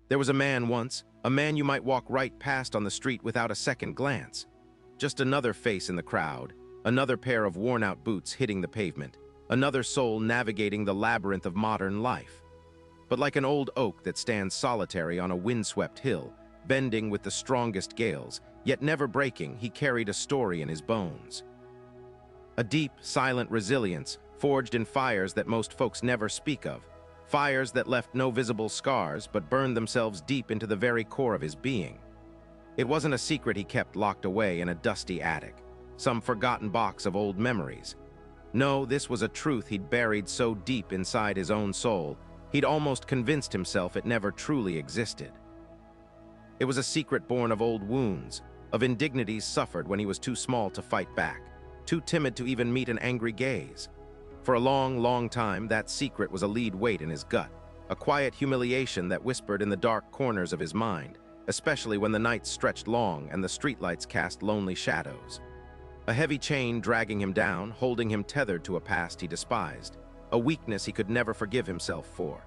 There was a man once, a man you might walk right past on the street without a second glance. Just another face in the crowd, another pair of worn-out boots hitting the pavement, another soul navigating the labyrinth of modern life. But like an old oak that stands solitary on a windswept hill, bending with the strongest gales, yet never breaking, he carried a story in his bones. A deep, silent resilience, forged in fires that most folks never speak of, fires that left no visible scars but burned themselves deep into the very core of his being. It wasn't a secret he kept locked away in a dusty attic, some forgotten box of old memories. No, this was a truth he'd buried so deep inside his own soul, he'd almost convinced himself it never truly existed. It was a secret born of old wounds, of indignities suffered when he was too small to fight back, too timid to even meet an angry gaze. For a long, long time, that secret was a lead weight in his gut, a quiet humiliation that whispered in the dark corners of his mind, especially when the nights stretched long and the streetlights cast lonely shadows. A heavy chain dragging him down, holding him tethered to a past he despised, a weakness he could never forgive himself for.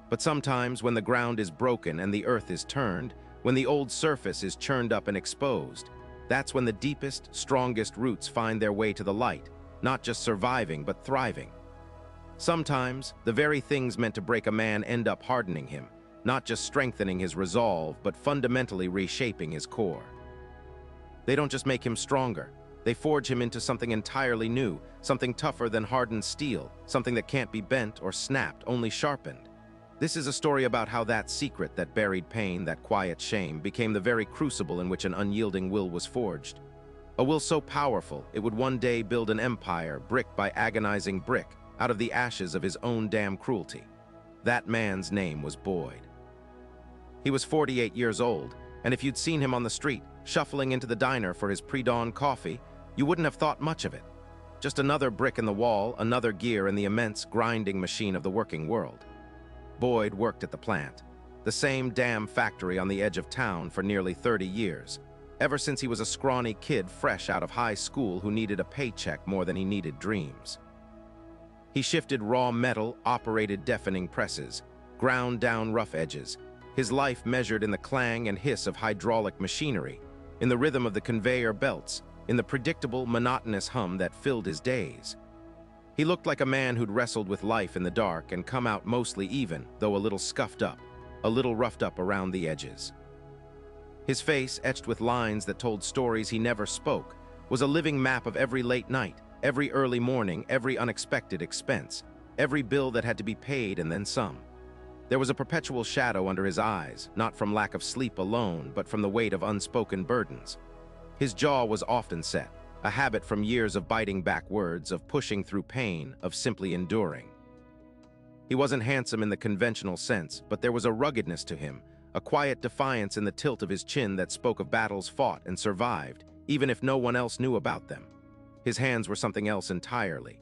But sometimes when the ground is broken and the earth is turned, when the old surface is churned up and exposed, that's when the deepest, strongest roots find their way to the light, not just surviving but thriving. Sometimes, the very things meant to break a man end up hardening him, not just strengthening his resolve but fundamentally reshaping his core. They don't just make him stronger, they forge him into something entirely new, something tougher than hardened steel, something that can't be bent or snapped, only sharpened. This is a story about how that secret, that buried pain, that quiet shame, became the very crucible in which an unyielding will was forged. A will so powerful, it would one day build an empire, brick by agonizing brick, out of the ashes of his own damn cruelty. That man's name was Boyd. He was 48 years old, and if you'd seen him on the street, shuffling into the diner for his pre-dawn coffee, you wouldn't have thought much of it. Just another brick in the wall, another gear in the immense grinding machine of the working world. Boyd worked at the plant, the same damn factory on the edge of town for nearly 30 years, ever since he was a scrawny kid fresh out of high school who needed a paycheck more than he needed dreams. He shifted raw metal, operated deafening presses, ground down rough edges, his life measured in the clang and hiss of hydraulic machinery, in the rhythm of the conveyor belts, in the predictable, monotonous hum that filled his days. He looked like a man who'd wrestled with life in the dark and come out mostly even, though a little scuffed up, a little roughed up around the edges. His face, etched with lines that told stories he never spoke, was a living map of every late night, every early morning, every unexpected expense, every bill that had to be paid and then some. There was a perpetual shadow under his eyes, not from lack of sleep alone, but from the weight of unspoken burdens. His jaw was often set, a habit from years of biting back words, of pushing through pain, of simply enduring. He wasn't handsome in the conventional sense, but there was a ruggedness to him, a quiet defiance in the tilt of his chin that spoke of battles fought and survived, even if no one else knew about them. His hands were something else entirely.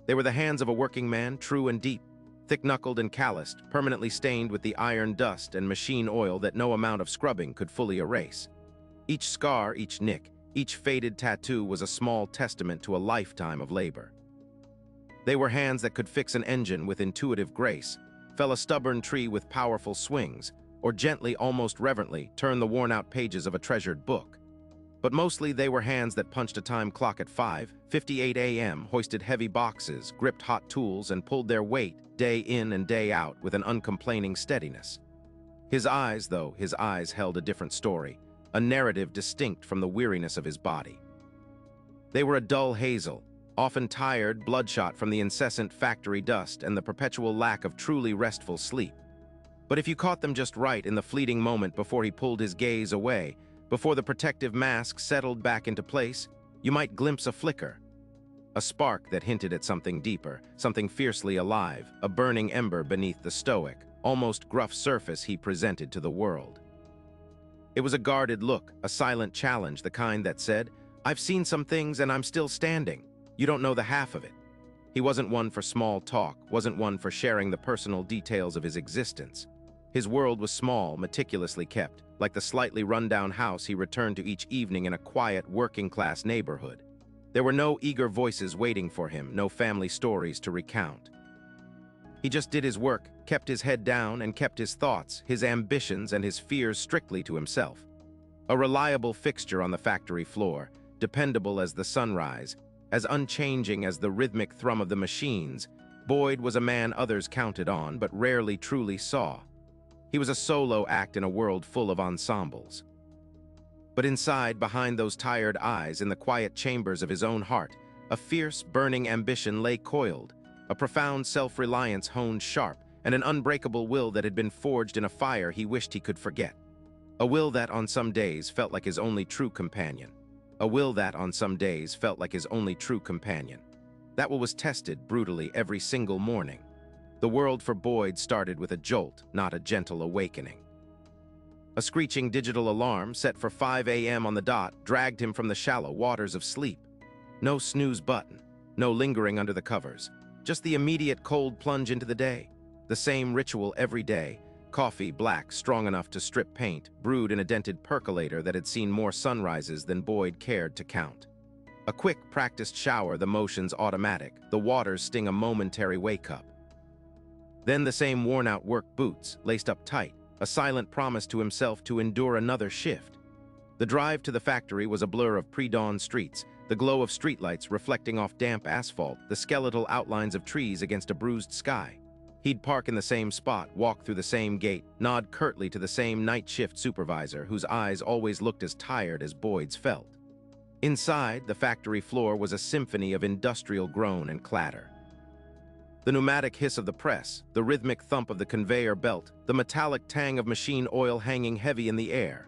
They were the hands of a working man, true and deep, thick-knuckled and calloused, permanently stained with the iron dust and machine oil that no amount of scrubbing could fully erase. Each scar, each nick, each faded tattoo was a small testament to a lifetime of labor. They were hands that could fix an engine with intuitive grace, fell a stubborn tree with powerful swings, or gently, almost reverently, turn the worn-out pages of a treasured book. But mostly they were hands that punched a time clock at 5:58 a.m., hoisted heavy boxes, gripped hot tools, and pulled their weight day in and day out with an uncomplaining steadiness. His eyes, though, his eyes held a different story, a narrative distinct from the weariness of his body. They were a dull hazel, often tired, bloodshot from the incessant factory dust and the perpetual lack of truly restful sleep. But if you caught them just right in the fleeting moment before he pulled his gaze away, before the protective mask settled back into place, you might glimpse a flicker, a spark that hinted at something deeper, something fiercely alive, a burning ember beneath the stoic, almost gruff surface he presented to the world. It was a guarded look, a silent challenge, the kind that said, "I've seen some things and I'm still standing. You don't know the half of it." He wasn't one for small talk, wasn't one for sharing the personal details of his existence. His world was small, meticulously kept, like the slightly run-down house he returned to each evening in a quiet, working-class neighborhood. There were no eager voices waiting for him, no family stories to recount. He just did his work, kept his head down and kept his thoughts, his ambitions, and his fears strictly to himself. A reliable fixture on the factory floor, dependable as the sunrise, as unchanging as the rhythmic thrum of the machines, Boyd was a man others counted on but rarely truly saw. He was a solo act in a world full of ensembles. But inside, behind those tired eyes, in the quiet chambers of his own heart, a fierce, burning ambition lay coiled, a profound self-reliance honed sharp, and an unbreakable will that had been forged in a fire he wished he could forget. A will that on some days felt like his only true companion. A will that on some days felt like his only true companion. That will was tested brutally every single morning. The world for Boyd started with a jolt, not a gentle awakening. A screeching digital alarm set for 5 a.m. on the dot dragged him from the shallow waters of sleep. No snooze button, no lingering under the covers, just the immediate cold plunge into the day. The same ritual every day, coffee black, strong enough to strip paint, brewed in a dented percolator that had seen more sunrises than Boyd cared to count. A quick, practiced shower, the motions automatic, the waters sting a momentary wake-up. Then the same worn-out work boots, laced up tight, a silent promise to himself to endure another shift. The drive to the factory was a blur of pre-dawn streets, the glow of streetlights reflecting off damp asphalt, the skeletal outlines of trees against a bruised sky. He'd park in the same spot, walk through the same gate, nod curtly to the same night shift supervisor whose eyes always looked as tired as Boyd's felt. Inside, the factory floor was a symphony of industrial groan and clatter. The pneumatic hiss of the press, the rhythmic thump of the conveyor belt, the metallic tang of machine oil hanging heavy in the air.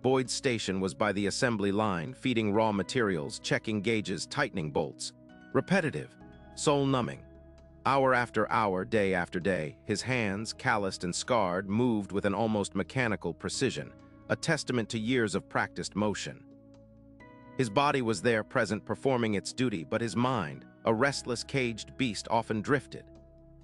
Boyd's station was by the assembly line, feeding raw materials, checking gauges, tightening bolts. Repetitive, soul-numbing. Hour after hour, day after day, his hands, calloused and scarred, moved with an almost mechanical precision, a testament to years of practiced motion. His body was there, present, performing its duty, but his mind, a restless, caged beast, often drifted.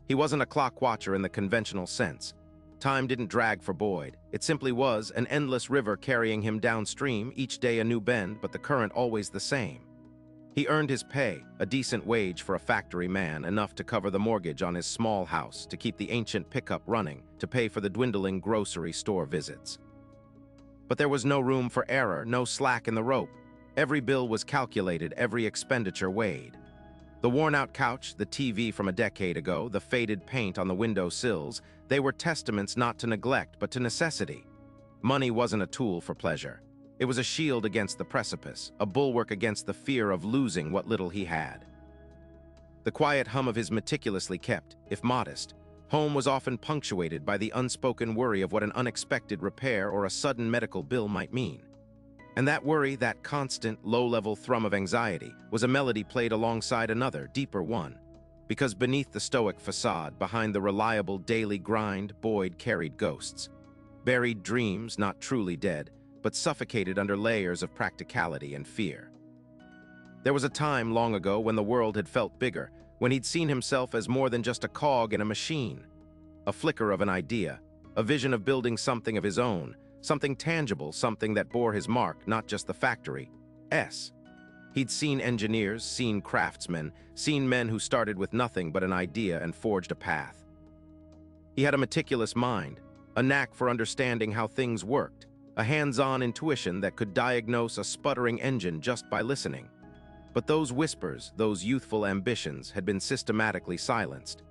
He wasn't a clock watcher in the conventional sense. Time didn't drag for Boyd. It simply was an endless river carrying him downstream, each day a new bend, but the current always the same. He earned his pay, a decent wage for a factory man, enough to cover the mortgage on his small house, to keep the ancient pickup running, to pay for the dwindling grocery store visits. But there was no room for error, no slack in the rope. Every bill was calculated, every expenditure weighed. The worn-out couch, the TV from a decade ago, the faded paint on the window sills, they were testaments not to neglect, but to necessity. Money wasn't a tool for pleasure. It was a shield against the precipice, a bulwark against the fear of losing what little he had. The quiet hum of his meticulously kept, if modest, home was often punctuated by the unspoken worry of what an unexpected repair or a sudden medical bill might mean. And that worry, that constant, low-level thrum of anxiety, was a melody played alongside another, deeper one. Because beneath the stoic facade, behind the reliable daily grind, Boyd carried ghosts. Buried dreams, not truly dead, but suffocated under layers of practicality and fear. There was a time long ago when the world had felt bigger, when he'd seen himself as more than just a cog in a machine. A flicker of an idea, a vision of building something of his own, something tangible, something that bore his mark, not just the factory. He'd seen engineers, seen craftsmen, seen men who started with nothing but an idea and forged a path. He had a meticulous mind, a knack for understanding how things worked, a hands-on intuition that could diagnose a sputtering engine just by listening. But those whispers, those youthful ambitions, had been systematically silenced.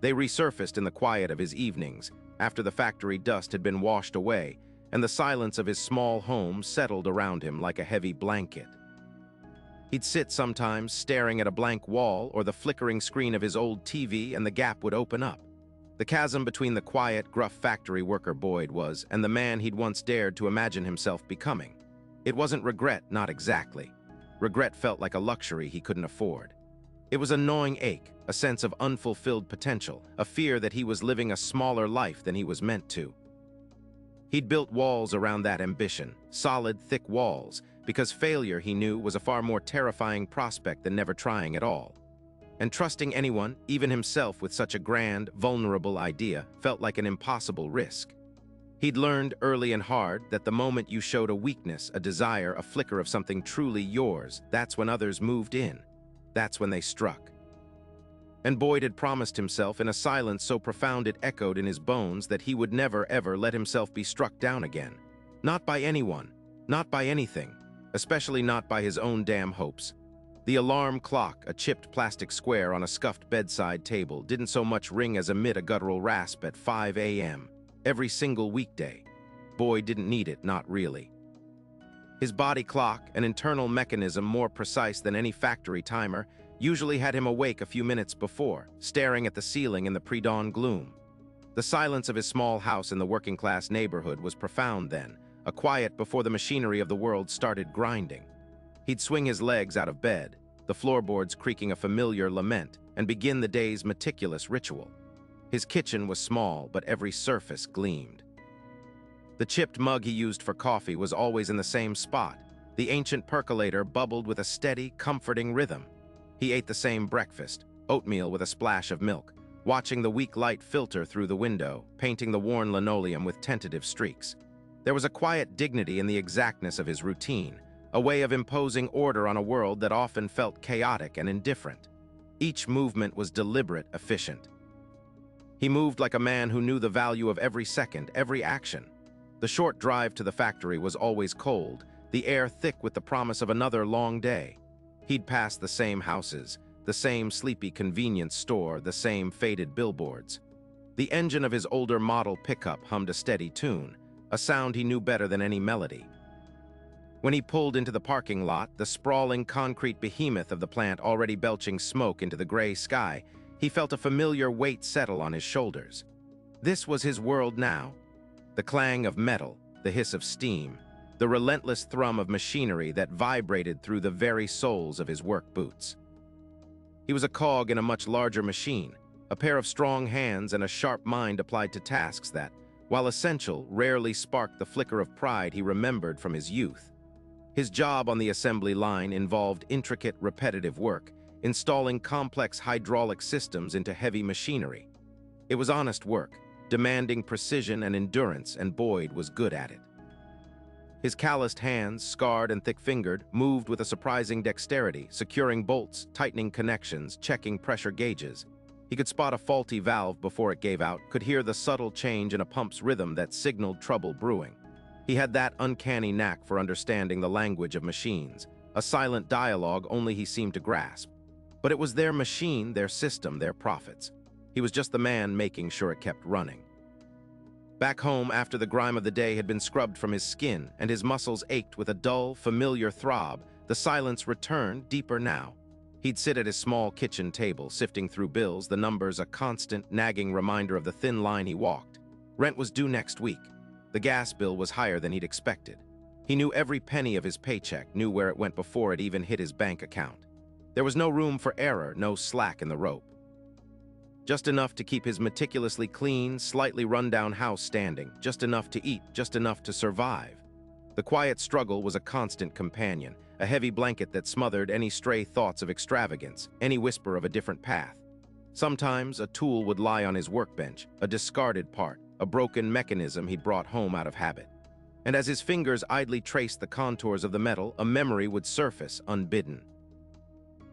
They resurfaced in the quiet of his evenings, after the factory dust had been washed away, and the silence of his small home settled around him like a heavy blanket. He'd sit sometimes staring at a blank wall or the flickering screen of his old TV, and the gap would open up. The chasm between the quiet, gruff factory worker Boyd was and the man he'd once dared to imagine himself becoming. It wasn't regret, not exactly. Regret felt like a luxury he couldn't afford. It was a gnawing ache, a sense of unfulfilled potential, a fear that he was living a smaller life than he was meant to. He'd built walls around that ambition, solid, thick walls, because failure, he knew, was a far more terrifying prospect than never trying at all. And trusting anyone, even himself, with such a grand, vulnerable idea felt like an impossible risk. He'd learned early and hard that the moment you showed a weakness, a desire, a flicker of something truly yours, that's when others moved in. That's when they struck. And Boyd had promised himself in a silence so profound it echoed in his bones that he would never ever let himself be struck down again. Not by anyone, not by anything, especially not by his own damn hopes. The alarm clock, a chipped plastic square on a scuffed bedside table, didn't so much ring as emit a guttural rasp at 5 a.m. every single weekday. Boyd didn't need it, not really. His body clock, an internal mechanism more precise than any factory timer, usually had him awake a few minutes before, staring at the ceiling in the pre-dawn gloom. The silence of his small house in the working-class neighborhood was profound then, a quiet before the machinery of the world started grinding. He'd swing his legs out of bed, the floorboards creaking a familiar lament, and begin the day's meticulous ritual. His kitchen was small, but every surface gleamed. The chipped mug he used for coffee was always in the same spot. The ancient percolator bubbled with a steady, comforting rhythm. He ate the same breakfast, oatmeal with a splash of milk, watching the weak light filter through the window, painting the worn linoleum with tentative streaks. There was a quiet dignity in the exactness of his routine, a way of imposing order on a world that often felt chaotic and indifferent. Each movement was deliberate, efficient. He moved like a man who knew the value of every second, every action. The short drive to the factory was always cold, the air thick with the promise of another long day. He'd pass the same houses, the same sleepy convenience store, the same faded billboards. The engine of his older model pickup hummed a steady tune, a sound he knew better than any melody. When he pulled into the parking lot, the sprawling concrete behemoth of the plant already belching smoke into the gray sky, he felt a familiar weight settle on his shoulders. This was his world now. The clang of metal, the hiss of steam, the relentless thrum of machinery that vibrated through the very soles of his work boots. He was a cog in a much larger machine, a pair of strong hands and a sharp mind applied to tasks that, while essential, rarely sparked the flicker of pride he remembered from his youth. His job on the assembly line involved intricate, repetitive work, installing complex hydraulic systems into heavy machinery. It was honest work, demanding precision and endurance, and Boyd was good at it. His calloused hands, scarred and thick-fingered, moved with a surprising dexterity, securing bolts, tightening connections, checking pressure gauges. He could spot a faulty valve before it gave out, could hear the subtle change in a pump's rhythm that signaled trouble brewing. He had that uncanny knack for understanding the language of machines, a silent dialogue only he seemed to grasp. But it was their machine, their system, their profits. He was just the man making sure it kept running. Back home, after the grime of the day had been scrubbed from his skin and his muscles ached with a dull, familiar throb, the silence returned, deeper now. He'd sit at his small kitchen table, sifting through bills, the numbers a constant, nagging reminder of the thin line he walked. Rent was due next week. The gas bill was higher than he'd expected. He knew every penny of his paycheck, knew where it went before it even hit his bank account. There was no room for error, no slack in the rope. Just enough to keep his meticulously clean, slightly run-down house standing, just enough to eat, just enough to survive. The quiet struggle was a constant companion, a heavy blanket that smothered any stray thoughts of extravagance, any whisper of a different path. Sometimes a tool would lie on his workbench, a discarded part, a broken mechanism he'd brought home out of habit. And as his fingers idly traced the contours of the metal, a memory would surface unbidden.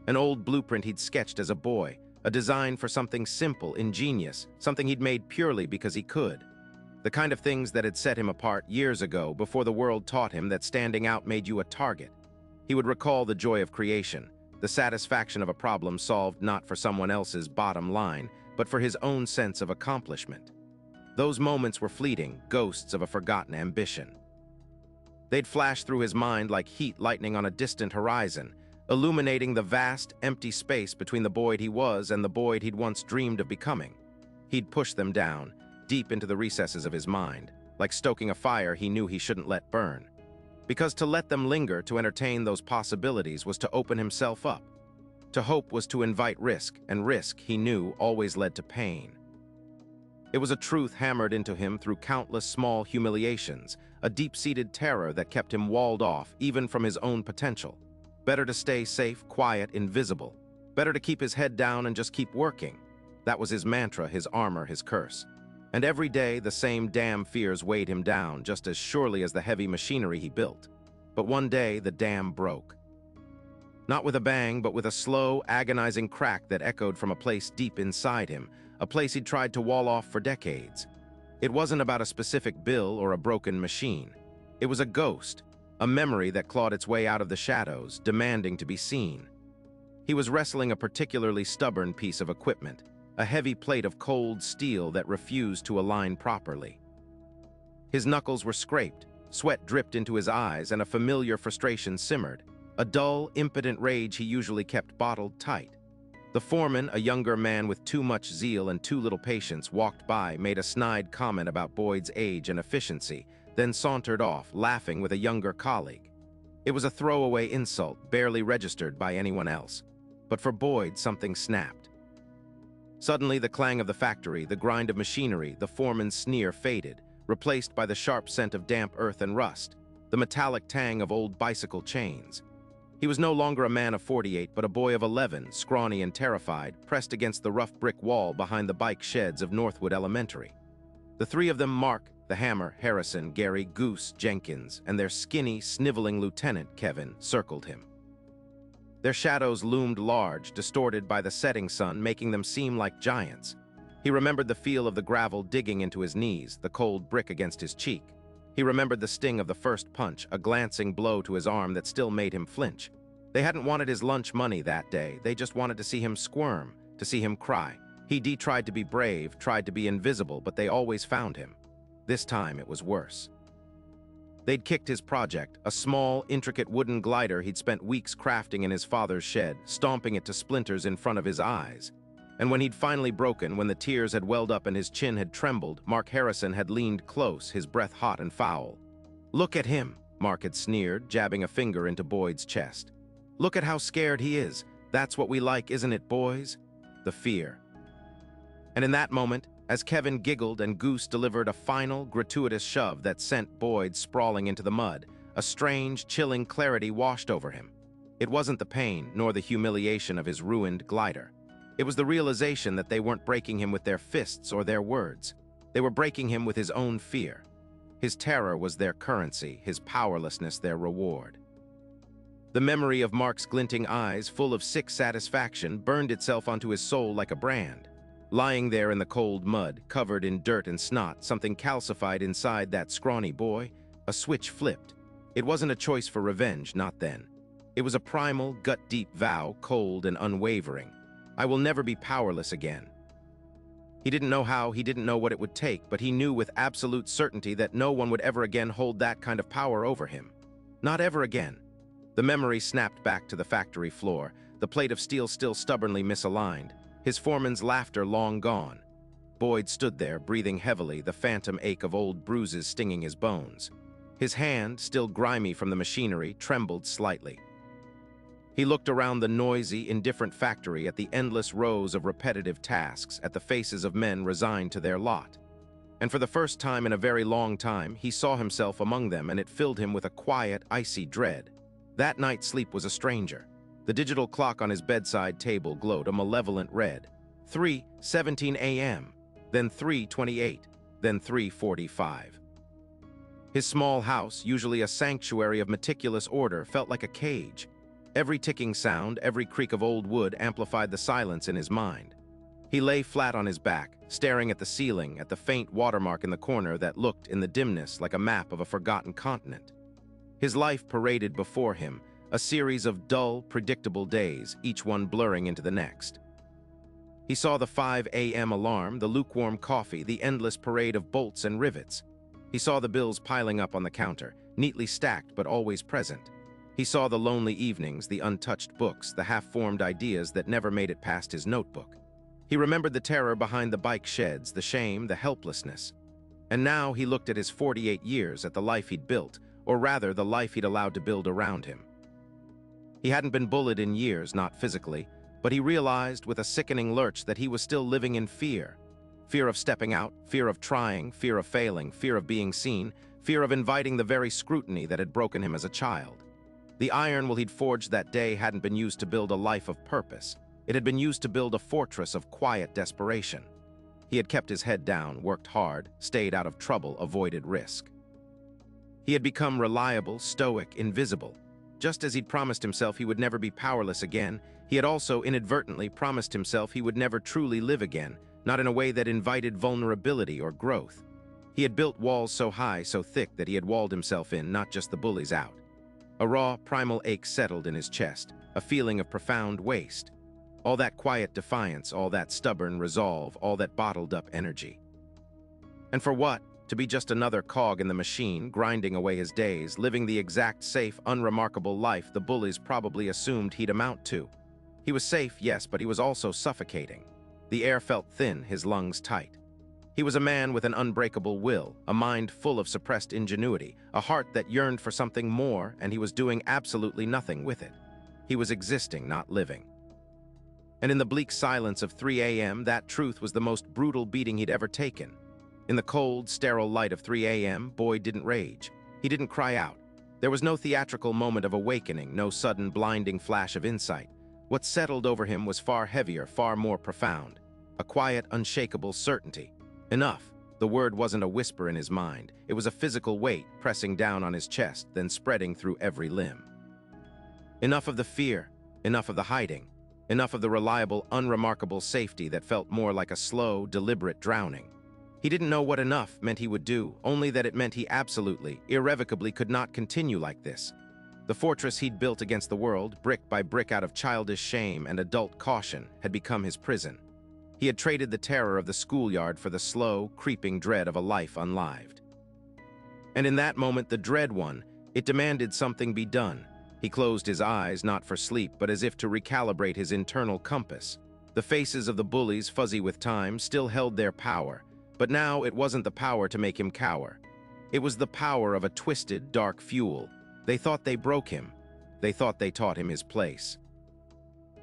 An old blueprint he'd sketched as a boy, a design for something simple, ingenious, something he'd made purely because he could. The kind of things that had set him apart years ago, before the world taught him that standing out made you a target. He would recall the joy of creation, the satisfaction of a problem solved not for someone else's bottom line, but for his own sense of accomplishment. Those moments were fleeting, ghosts of a forgotten ambition. They'd flash through his mind like heat lightning on a distant horizon, illuminating the vast, empty space between the Boyd he was and the Boyd he'd once dreamed of becoming. He'd push them down, deep into the recesses of his mind, like stoking a fire he knew he shouldn't let burn. Because to let them linger, to entertain those possibilities, was to open himself up. To hope was to invite risk, and risk, he knew, always led to pain. It was a truth hammered into him through countless small humiliations, a deep-seated terror that kept him walled off, even from his own potential. Better to stay safe, quiet, invisible. Better to keep his head down and just keep working. That was his mantra, his armor, his curse. And every day, the same damn fears weighed him down, just as surely as the heavy machinery he built. But one day, the dam broke. Not with a bang, but with a slow, agonizing crack that echoed from a place deep inside him, a place he'd tried to wall off for decades. It wasn't about a specific bill or a broken machine. It was a ghost, a memory that clawed its way out of the shadows, demanding to be seen. He was wrestling a particularly stubborn piece of equipment, a heavy plate of cold steel that refused to align properly. His knuckles were scraped, sweat dripped into his eyes, and a familiar frustration simmered, a dull, impotent rage he usually kept bottled tight. The foreman, a younger man with too much zeal and too little patience, walked by, made a snide comment about Boyd's age and efficiency, then sauntered off, laughing with a younger colleague. It was a throwaway insult, barely registered by anyone else. But for Boyd, something snapped. Suddenly, the clang of the factory, the grind of machinery, the foreman's sneer faded, replaced by the sharp scent of damp earth and rust, the metallic tang of old bicycle chains. He was no longer a man of 48, but a boy of 11, scrawny and terrified, pressed against the rough brick wall behind the bike sheds of Northwood Elementary. The three of them, Mark, the Hammer, Harrison, Gary, Goose, Jenkins, and their skinny, sniveling lieutenant, Kevin, circled him. Their shadows loomed large, distorted by the setting sun, making them seem like giants. He remembered the feel of the gravel digging into his knees, the cold brick against his cheek. He remembered the sting of the first punch, a glancing blow to his arm that still made him flinch. They hadn't wanted his lunch money that day. They just wanted to see him squirm, to see him cry. He tried to be brave, tried to be invisible, but they always found him. This time it was worse. They'd kicked his project, a small, intricate wooden glider he'd spent weeks crafting in his father's shed, stomping it to splinters in front of his eyes. And when he'd finally broken, when the tears had welled up and his chin had trembled, Mark Harrison had leaned close, his breath hot and foul. "Look at him," Mark had sneered, jabbing a finger into Boyd's chest. "Look at how scared he is. That's what we like, isn't it, boys?" The fear. And in that moment, as Kevin giggled and Goose delivered a final, gratuitous shove that sent Boyd sprawling into the mud, a strange, chilling clarity washed over him. It wasn't the pain, nor the humiliation of his ruined glider. It was the realization that they weren't breaking him with their fists or their words. They were breaking him with his own fear. His terror was their currency, his powerlessness their reward. The memory of Mark's glinting eyes, full of sick satisfaction, burned itself onto his soul like a brand. Lying there in the cold mud, covered in dirt and snot, something calcified inside that scrawny boy. A switch flipped. It wasn't a choice for revenge, not then. It was a primal, gut-deep vow, cold and unwavering. I will never be powerless again. He didn't know how, he didn't know what it would take, but he knew with absolute certainty that no one would ever again hold that kind of power over him. Not ever again. The memory snapped back to the factory floor, the plate of steel still stubbornly misaligned, his foreman's laughter long gone. Boyd stood there, breathing heavily, the phantom ache of old bruises stinging his bones. His hand, still grimy from the machinery, trembled slightly. He looked around the noisy, indifferent factory at the endless rows of repetitive tasks, at the faces of men resigned to their lot. And for the first time in a very long time, he saw himself among them, and it filled him with a quiet, icy dread. That night's sleep was a stranger. The digital clock on his bedside table glowed a malevolent red. 3:17 a.m., then 3:28, then 3:45. His small house, usually a sanctuary of meticulous order, felt like a cage. Every ticking sound, every creak of old wood amplified the silence in his mind. He lay flat on his back, staring at the ceiling, at the faint watermark in the corner that looked, in the dimness, like a map of a forgotten continent. His life paraded before him, a series of dull, predictable days, each one blurring into the next. He saw the 5 a.m. alarm, the lukewarm coffee, the endless parade of bolts and rivets. He saw the bills piling up on the counter, neatly stacked but always present. He saw the lonely evenings, the untouched books, the half-formed ideas that never made it past his notebook. He remembered the terror behind the bike sheds, the shame, the helplessness. And now he looked at his 48 years, at the life he'd built, or rather the life he'd allowed to build around him. He hadn't been bullied in years, not physically, but he realized with a sickening lurch that he was still living in fear. Fear of stepping out, fear of trying, fear of failing, fear of being seen, fear of inviting the very scrutiny that had broken him as a child. The iron will he'd forged that day hadn't been used to build a life of purpose. It had been used to build a fortress of quiet desperation. He had kept his head down, worked hard, stayed out of trouble, avoided risk. He had become reliable, stoic, invisible. Just as he'd promised himself he would never be powerless again, he had also inadvertently promised himself he would never truly live again, not in a way that invited vulnerability or growth. He had built walls so high, so thick that he had walled himself in, not just the bullies out. A raw, primal ache settled in his chest, a feeling of profound waste. All that quiet defiance, all that stubborn resolve, all that bottled-up energy. And for what? To be just another cog in the machine, grinding away his days, living the exact safe, unremarkable life the bullies probably assumed he'd amount to. He was safe, yes, but he was also suffocating. The air felt thin, his lungs tight. He was a man with an unbreakable will, a mind full of suppressed ingenuity, a heart that yearned for something more, and he was doing absolutely nothing with it. He was existing, not living. And in the bleak silence of 3 a.m., that truth was the most brutal beating he'd ever taken. In the cold, sterile light of 3 a.m., Boyd didn't rage. He didn't cry out. There was no theatrical moment of awakening, no sudden blinding flash of insight. What settled over him was far heavier, far more profound. A quiet, unshakable certainty. Enough. The word wasn't a whisper in his mind. It was a physical weight pressing down on his chest, then spreading through every limb. Enough of the fear. Enough of the hiding. Enough of the reliable, unremarkable safety that felt more like a slow, deliberate drowning. He didn't know what enough meant he would do, only that it meant he absolutely, irrevocably could not continue like this. The fortress he'd built against the world, brick by brick out of childish shame and adult caution, had become his prison. He had traded the terror of the schoolyard for the slow, creeping dread of a life unlived. And in that moment, the dread won. It demanded something be done. He closed his eyes, not for sleep, but as if to recalibrate his internal compass. The faces of the bullies, fuzzy with time, still held their power. But now it wasn't the power to make him cower. It was the power of a twisted, dark fuel. They thought they broke him. They thought they taught him his place.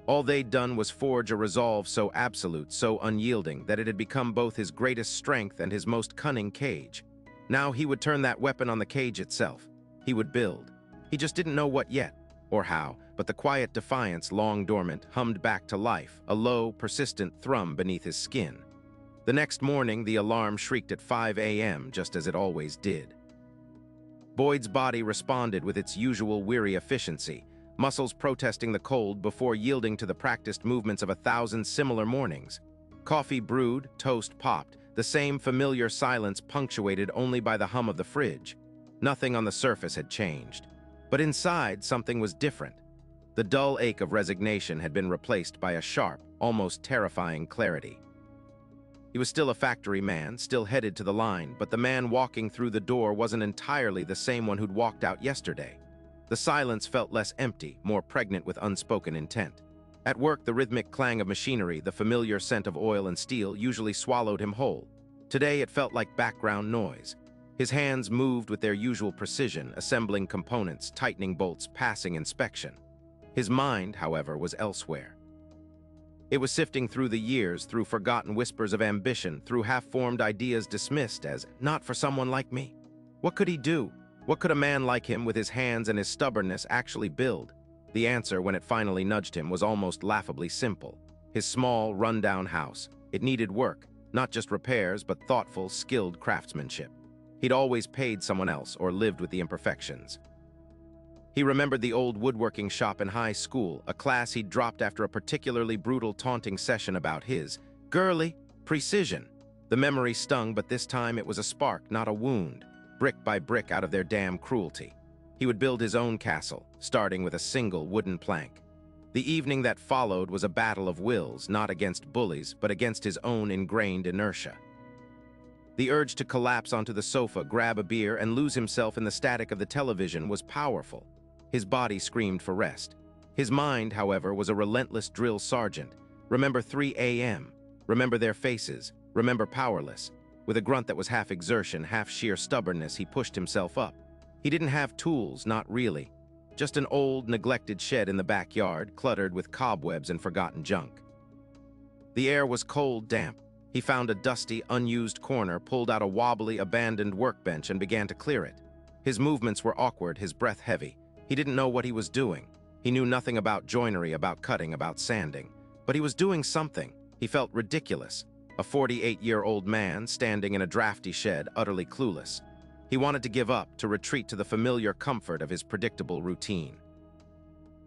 All they'd done was forge a resolve so absolute, so unyielding, that it had become both his greatest strength and his most cunning cage. Now he would turn that weapon on the cage itself. He would build. He just didn't know what yet, or how, but the quiet defiance, long dormant, hummed back to life, a low, persistent thrum beneath his skin. The next morning, the alarm shrieked at 5 a.m., just as it always did. Boyd's body responded with its usual weary efficiency, muscles protesting the cold before yielding to the practiced movements of 1,000 similar mornings. Coffee brewed, toast popped, the same familiar silence punctuated only by the hum of the fridge. Nothing on the surface had changed. But inside, something was different. The dull ache of resignation had been replaced by a sharp, almost terrifying clarity. He was still a factory man, still headed to the line, but the man walking through the door wasn't entirely the same one who'd walked out yesterday. The silence felt less empty, more pregnant with unspoken intent. At work, the rhythmic clang of machinery, the familiar scent of oil and steel, usually swallowed him whole. Today, it felt like background noise. His hands moved with their usual precision, assembling components, tightening bolts, passing inspection. His mind, however, was elsewhere. It was sifting through the years, through forgotten whispers of ambition, through half-formed ideas dismissed as, not for someone like me. What could he do? What could a man like him with his hands and his stubbornness actually build? The answer, when it finally nudged him, was almost laughably simple. His small, run-down house. It needed work, not just repairs, but thoughtful, skilled craftsmanship. He'd always paid someone else or lived with the imperfections. He remembered the old woodworking shop in high school, a class he'd dropped after a particularly brutal taunting session about his girly precision. The memory stung, but this time it was a spark, not a wound, brick by brick out of their damn cruelty. He would build his own castle, starting with a single wooden plank. The evening that followed was a battle of wills, not against bullies, but against his own ingrained inertia. The urge to collapse onto the sofa, grab a beer, and lose himself in the static of the television was powerful. His body screamed for rest. His mind, however, was a relentless drill sergeant. Remember 3 a.m. Remember their faces. Remember powerless. With a grunt that was half exertion, half sheer stubbornness, he pushed himself up. He didn't have tools, not really. Just an old, neglected shed in the backyard, cluttered with cobwebs and forgotten junk. The air was cold, damp. He found a dusty, unused corner, pulled out a wobbly, abandoned workbench, and began to clear it. His movements were awkward, his breath heavy. He didn't know what he was doing. He knew nothing about joinery, about cutting, about sanding. But he was doing something. He felt ridiculous. A 48-year-old man standing in a drafty shed, utterly clueless. He wanted to give up, to retreat to the familiar comfort of his predictable routine.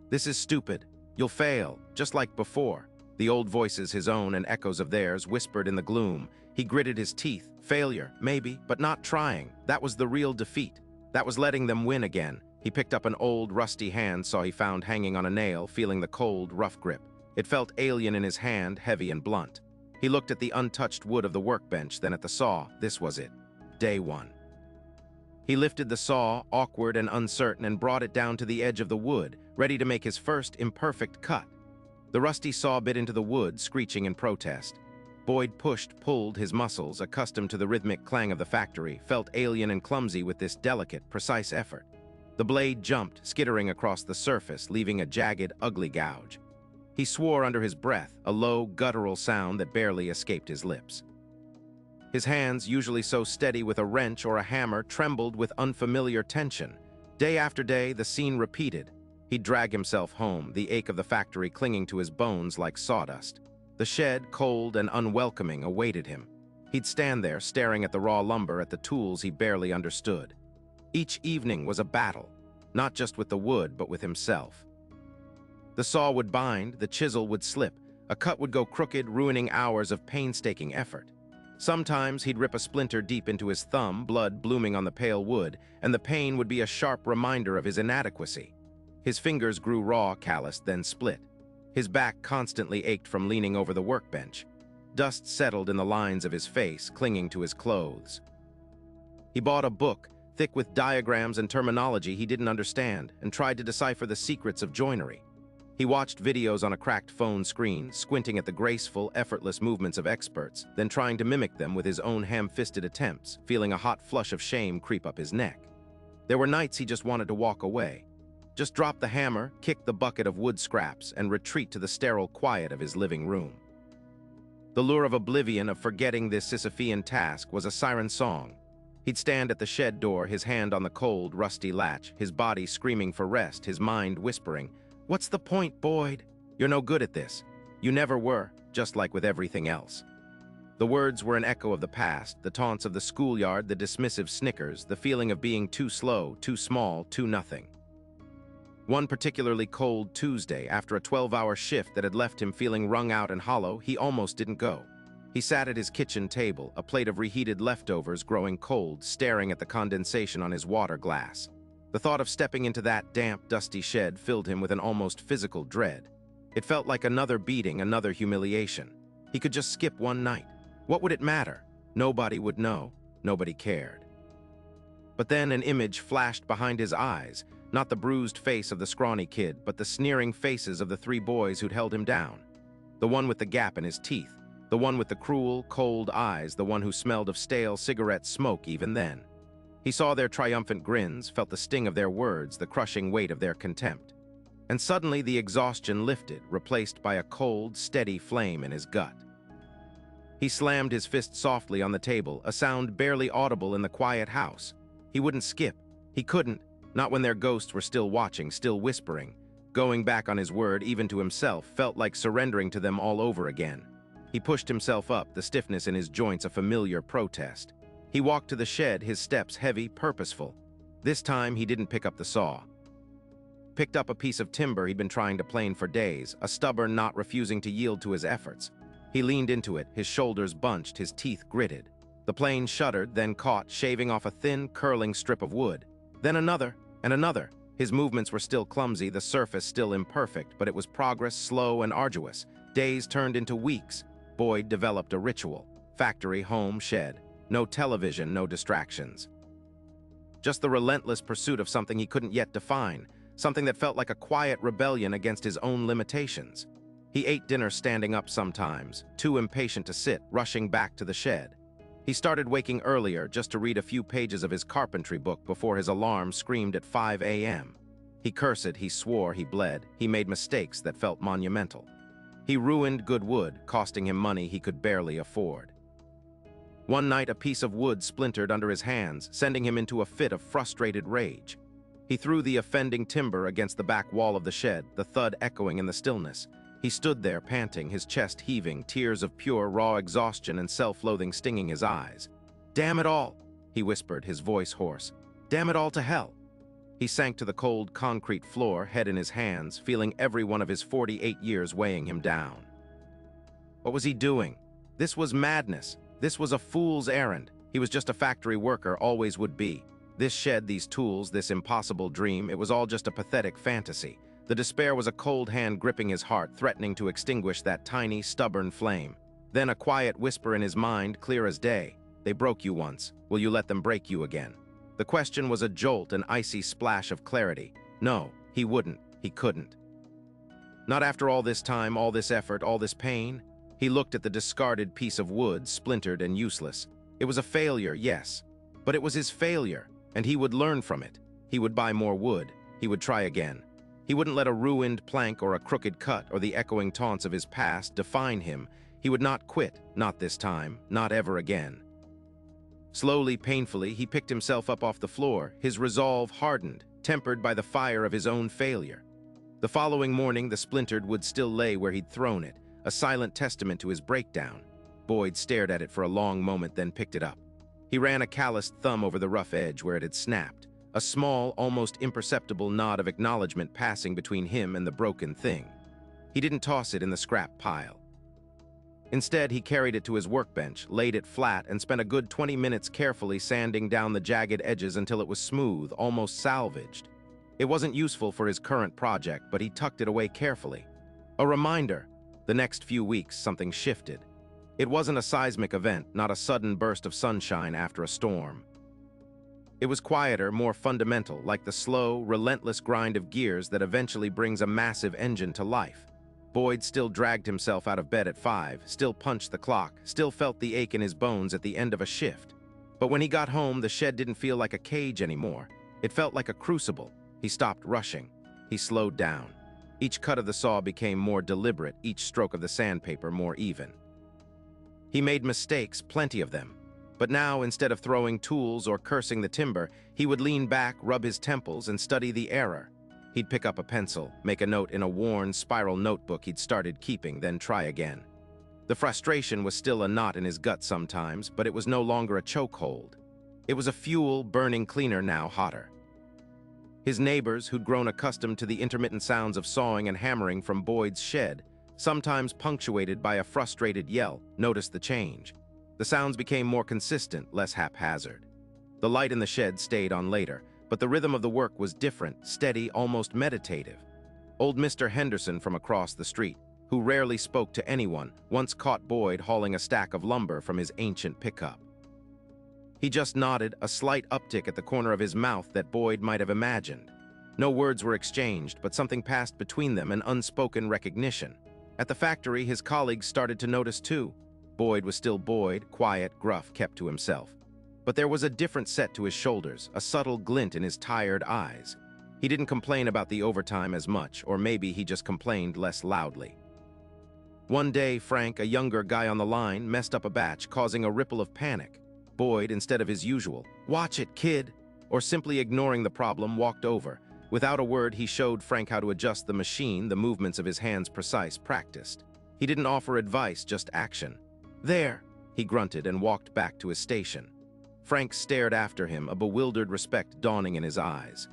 "This is stupid. You'll fail, just like before." The old voices, his own and echoes of theirs, whispered in the gloom. He gritted his teeth. Failure, maybe, but not trying. That was the real defeat. That was letting them win again. He picked up an old, rusty handsaw he found hanging on a nail, feeling the cold, rough grip. It felt alien in his hand, heavy and blunt. He looked at the untouched wood of the workbench, then at the saw. This was it. Day one. He lifted the saw, awkward and uncertain, and brought it down to the edge of the wood, ready to make his first imperfect cut. The rusty saw bit into the wood, screeching in protest. Boyd pushed, pulled, his muscles, accustomed to the rhythmic clang of the factory, felt alien and clumsy with this delicate, precise effort. The blade jumped, skittering across the surface, leaving a jagged, ugly gouge. He swore under his breath, a low, guttural sound that barely escaped his lips. His hands, usually so steady with a wrench or a hammer, trembled with unfamiliar tension. Day after day, the scene repeated. He'd drag himself home, the ache of the factory clinging to his bones like sawdust. The shed, cold and unwelcoming, awaited him. He'd stand there, staring at the raw lumber, at the tools he barely understood. Each evening was a battle, not just with the wood, but with himself. The saw would bind, the chisel would slip, a cut would go crooked, ruining hours of painstaking effort. Sometimes he'd rip a splinter deep into his thumb, blood blooming on the pale wood, and the pain would be a sharp reminder of his inadequacy. His fingers grew raw, calloused, then split. His back constantly ached from leaning over the workbench. Dust settled in the lines of his face, clinging to his clothes. He bought a book, thick with diagrams and terminology he didn't understand, and tried to decipher the secrets of joinery. He watched videos on a cracked phone screen, squinting at the graceful, effortless movements of experts, then trying to mimic them with his own ham-fisted attempts, feeling a hot flush of shame creep up his neck. There were nights he just wanted to walk away. Just drop the hammer, kick the bucket of wood scraps, and retreat to the sterile quiet of his living room. The lure of oblivion, of forgetting this Sisyphean task, was a siren song. He'd stand at the shed door, his hand on the cold, rusty latch, his body screaming for rest, his mind whispering, "What's the point, Boyd? You're no good at this. You never were, just like with everything else." The words were an echo of the past, the taunts of the schoolyard, the dismissive snickers, the feeling of being too slow, too small, too nothing. One particularly cold Tuesday, after a 12-hour shift that had left him feeling wrung out and hollow, he almost didn't go. He sat at his kitchen table, a plate of reheated leftovers growing cold, staring at the condensation on his water glass. The thought of stepping into that damp, dusty shed filled him with an almost physical dread. It felt like another beating, another humiliation. He could just skip one night. What would it matter? Nobody would know. Nobody cared. But then an image flashed behind his eyes, not the bruised face of the scrawny kid, but the sneering faces of the three boys who'd held him down. The one with the gap in his teeth, the one with the cruel, cold eyes, the one who smelled of stale cigarette smoke even then. He saw their triumphant grins, felt the sting of their words, the crushing weight of their contempt. And suddenly the exhaustion lifted, replaced by a cold, steady flame in his gut. He slammed his fist softly on the table, a sound barely audible in the quiet house. He wouldn't skip. He couldn't, not when their ghosts were still watching, still whispering. Going back on his word, even to himself, felt like surrendering to them all over again. He pushed himself up, the stiffness in his joints a familiar protest. He walked to the shed, his steps heavy, purposeful. This time, he didn't pick up the saw. Picked up a piece of timber he'd been trying to plane for days, a stubborn knot refusing to yield to his efforts. He leaned into it, his shoulders bunched, his teeth gritted. The plane shuddered, then caught, shaving off a thin, curling strip of wood. Then another, and another. His movements were still clumsy, the surface still imperfect, but it was progress, slow and arduous. Days turned into weeks. Boyd developed a ritual. Factory, home, shed. No television, no distractions. Just the relentless pursuit of something he couldn't yet define, something that felt like a quiet rebellion against his own limitations. He ate dinner standing up sometimes, too impatient to sit, rushing back to the shed. He started waking earlier just to read a few pages of his carpentry book before his alarm screamed at 5 a.m. He cursed, he swore, he bled, he made mistakes that felt monumental. He ruined good wood, costing him money he could barely afford. One night, a piece of wood splintered under his hands, sending him into a fit of frustrated rage. He threw the offending timber against the back wall of the shed, the thud echoing in the stillness. He stood there, panting, his chest heaving, tears of pure, raw exhaustion and self-loathing stinging his eyes. "Damn it all," he whispered, his voice hoarse. "Damn it all to hell." He sank to the cold concrete floor, head in his hands, feeling every one of his 48 years weighing him down. What was he doing? This was madness. This was a fool's errand. He was just a factory worker, always would be. This shed, these tools, this impossible dream, it was all just a pathetic fantasy. The despair was a cold hand gripping his heart, threatening to extinguish that tiny, stubborn flame. Then a quiet whisper in his mind, clear as day. They broke you once. Will you let them break you again? The question was a jolt, an icy splash of clarity. No, he wouldn't. He couldn't. Not after all this time, all this effort, all this pain. He looked at the discarded piece of wood, splintered and useless. It was a failure, yes. But it was his failure, and he would learn from it. He would buy more wood. He would try again. He wouldn't let a ruined plank or a crooked cut or the echoing taunts of his past define him. He would not quit, not this time, not ever again. Slowly, painfully, he picked himself up off the floor, his resolve hardened, tempered by the fire of his own failure. The following morning, the splintered wood still lay where he'd thrown it, a silent testament to his breakdown. Boyd stared at it for a long moment, then picked it up. He ran a calloused thumb over the rough edge where it had snapped, a small, almost imperceptible nod of acknowledgement passing between him and the broken thing. He didn't toss it in the scrap pile. Instead, he carried it to his workbench, laid it flat, and spent a good 20 minutes carefully sanding down the jagged edges until it was smooth, almost salvaged. It wasn't useful for his current project, but he tucked it away carefully. A reminder. The next few weeks, something shifted. It wasn't a seismic event, not a sudden burst of sunshine after a storm. It was quieter, more fundamental, like the slow, relentless grind of gears that eventually brings a massive engine to life. Boyd still dragged himself out of bed at 5, still punched the clock, still felt the ache in his bones at the end of a shift. But when he got home, the shed didn't feel like a cage anymore. It felt like a crucible. He stopped rushing. He slowed down. Each cut of the saw became more deliberate, each stroke of the sandpaper more even. He made mistakes, plenty of them. But now, instead of throwing tools or cursing the timber, he would lean back, rub his temples, and study the error. He'd pick up a pencil, make a note in a worn, spiral notebook he'd started keeping, then try again. The frustration was still a knot in his gut sometimes, but it was no longer a chokehold. It was a fuel burning cleaner, now hotter. His neighbors, who'd grown accustomed to the intermittent sounds of sawing and hammering from Boyd's shed, sometimes punctuated by a frustrated yell, noticed the change. The sounds became more consistent, less haphazard. The light in the shed stayed on later, but the rhythm of the work was different, steady, almost meditative. Old Mr. Henderson from across the street, who rarely spoke to anyone, once caught Boyd hauling a stack of lumber from his ancient pickup. He just nodded, a slight uptick at the corner of his mouth that Boyd might have imagined. No words were exchanged, but something passed between them, an unspoken recognition. At the factory, his colleagues started to notice too. Boyd was still Boyd, quiet, gruff, kept to himself. But there was a different set to his shoulders, a subtle glint in his tired eyes. He didn't complain about the overtime as much, or maybe he just complained less loudly. One day, Frank, a younger guy on the line, messed up a batch, causing a ripple of panic. Boyd, instead of his usual, "Watch it, kid," or simply ignoring the problem, walked over. Without a word, he showed Frank how to adjust the machine, the movements of his hands precise, practiced. He didn't offer advice, just action. "There," he grunted and walked back to his station. Frank stared after him, a bewildered respect dawning in his eyes.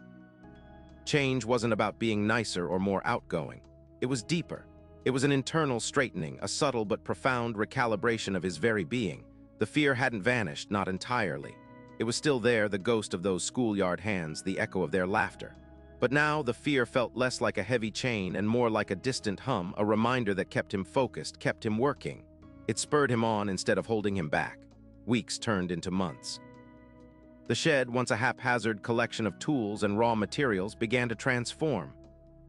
Change wasn't about being nicer or more outgoing. It was deeper. It was an internal straightening, a subtle but profound recalibration of his very being. The fear hadn't vanished, not entirely. It was still there, the ghost of those schoolyard hands, the echo of their laughter. But now the fear felt less like a heavy chain and more like a distant hum, a reminder that kept him focused, kept him working. It spurred him on instead of holding him back. Weeks turned into months. The shed, once a haphazard collection of tools and raw materials, began to transform.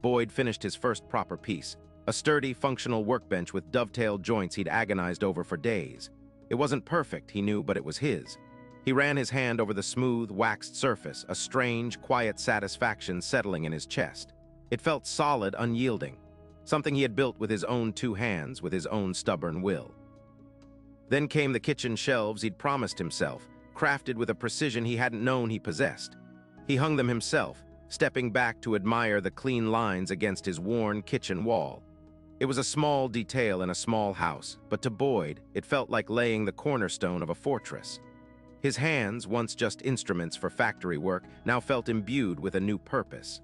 Boyd finished his first proper piece, a sturdy, functional workbench with dovetailed joints he'd agonized over for days. It wasn't perfect, he knew, but it was his. He ran his hand over the smooth, waxed surface, a strange, quiet satisfaction settling in his chest. It felt solid, unyielding, something he had built with his own 2 hands, with his own stubborn will. Then came the kitchen shelves he'd promised himself, crafted with a precision he hadn't known he possessed. He hung them himself, stepping back to admire the clean lines against his worn kitchen wall. It was a small detail in a small house, but to Boyd, it felt like laying the cornerstone of a fortress. His hands, once just instruments for factory work, now felt imbued with a new purpose.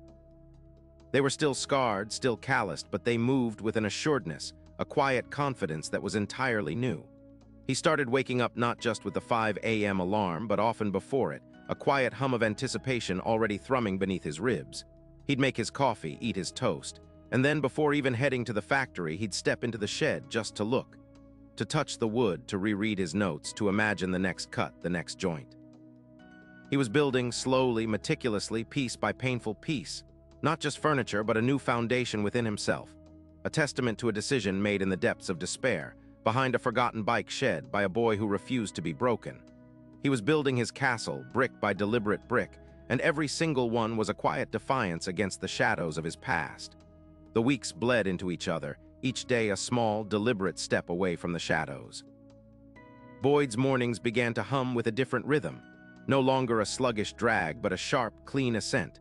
They were still scarred, still calloused, but they moved with an assuredness, a quiet confidence that was entirely new. He started waking up not just with the 5 a.m. alarm, but often before it, a quiet hum of anticipation already thrumming beneath his ribs. He'd make his coffee, eat his toast, and then before even heading to the factory, he'd step into the shed just to look, to touch the wood, to reread his notes, to imagine the next cut, the next joint. He was building slowly, meticulously, piece by painful piece, not just furniture, but a new foundation within himself, a testament to a decision made in the depths of despair, behind a forgotten bike shed by a boy who refused to be broken. He was building his castle, brick by deliberate brick, and every single one was a quiet defiance against the shadows of his past. The weeks bled into each other, each day a small, deliberate step away from the shadows. Boyd's mornings began to hum with a different rhythm, no longer a sluggish drag, but a sharp, clean ascent.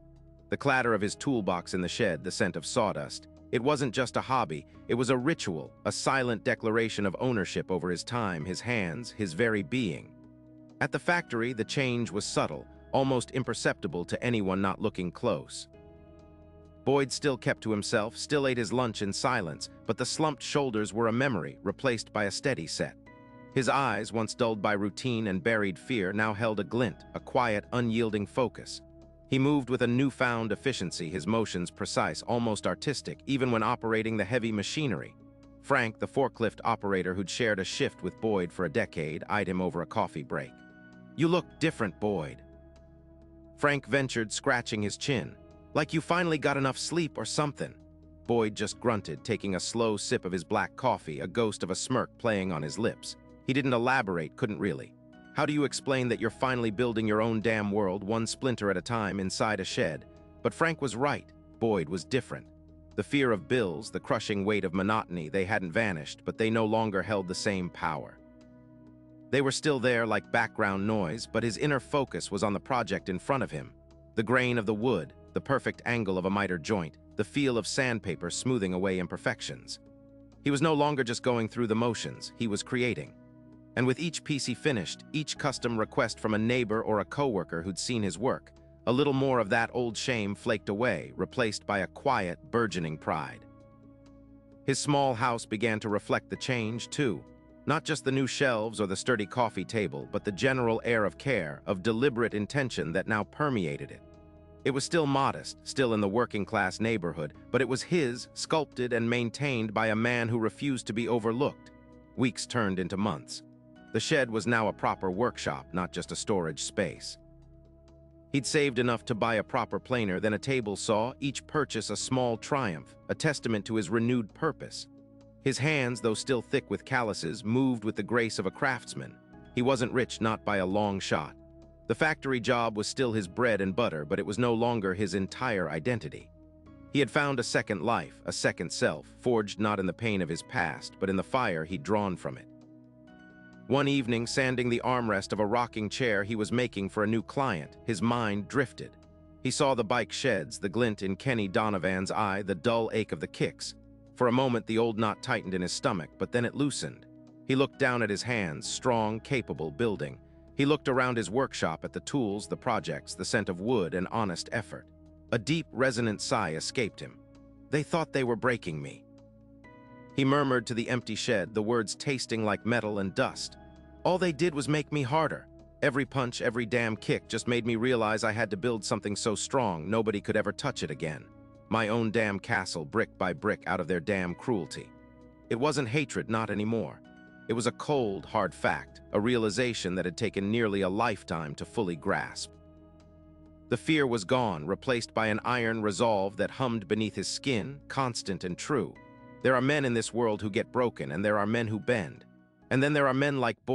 The clatter of his toolbox in the shed, the scent of sawdust. It wasn't just a hobby, it was a ritual, a silent declaration of ownership over his time, his hands, his very being. At the factory, the change was subtle, almost imperceptible to anyone not looking close. Boyd still kept to himself, still ate his lunch in silence, but the slumped shoulders were a memory, replaced by a steady set. His eyes, once dulled by routine and buried fear, now held a glint, a quiet, unyielding focus. He moved with a newfound efficiency, his motions precise, almost artistic, even when operating the heavy machinery. Frank, the forklift operator who'd shared a shift with Boyd for a decade, eyed him over a coffee break. "You look different, Boyd." Frank ventured, scratching his chin. "Like you finally got enough sleep or something." Boyd just grunted, taking a slow sip of his black coffee, a ghost of a smirk playing on his lips. He didn't elaborate, couldn't really. How do you explain that you're finally building your own damn world, one splinter at a time, inside a shed? But Frank was right. Boyd was different. The fear of bills, the crushing weight of monotony, they hadn't vanished, but they no longer held the same power. They were still there like background noise, but his inner focus was on the project in front of him. The grain of the wood, the perfect angle of a miter joint, the feel of sandpaper smoothing away imperfections. He was no longer just going through the motions, he was creating. And with each piece he finished, each custom request from a neighbor or a coworker who'd seen his work, a little more of that old shame flaked away, replaced by a quiet, burgeoning pride. His small house began to reflect the change, too. Not just the new shelves or the sturdy coffee table, but the general air of care, of deliberate intention that now permeated it. It was still modest, still in the working-class neighborhood, but it was his, sculpted and maintained by a man who refused to be overlooked. Weeks turned into months. The shed was now a proper workshop, not just a storage space. He'd saved enough to buy a proper planer, then a table saw, each purchase a small triumph, a testament to his renewed purpose. His hands, though still thick with calluses, moved with the grace of a craftsman. He wasn't rich, not by a long shot. The factory job was still his bread and butter, but it was no longer his entire identity. He had found a second life, a second self, forged not in the pain of his past, but in the fire he'd drawn from it. One evening, sanding the armrest of a rocking chair he was making for a new client, his mind drifted. He saw the bike sheds, the glint in Kenny Donovan's eye, the dull ache of the kicks. For a moment, the old knot tightened in his stomach, but then it loosened. He looked down at his hands, strong, capable, building. He looked around his workshop at the tools, the projects, the scent of wood and honest effort. A deep, resonant sigh escaped him. "They thought they were breaking me." He murmured to the empty shed, the words tasting like metal and dust. "All they did was make me harder. Every punch, every damn kick just made me realize I had to build something so strong nobody could ever touch it again. My own damn castle, brick by brick, out of their damn cruelty." It wasn't hatred, not anymore. It was a cold, hard fact, a realization that had taken nearly a lifetime to fully grasp. The fear was gone, replaced by an iron resolve that hummed beneath his skin, constant and true. There are men in this world who get broken, and there are men who bend. And then there are men like Boyd.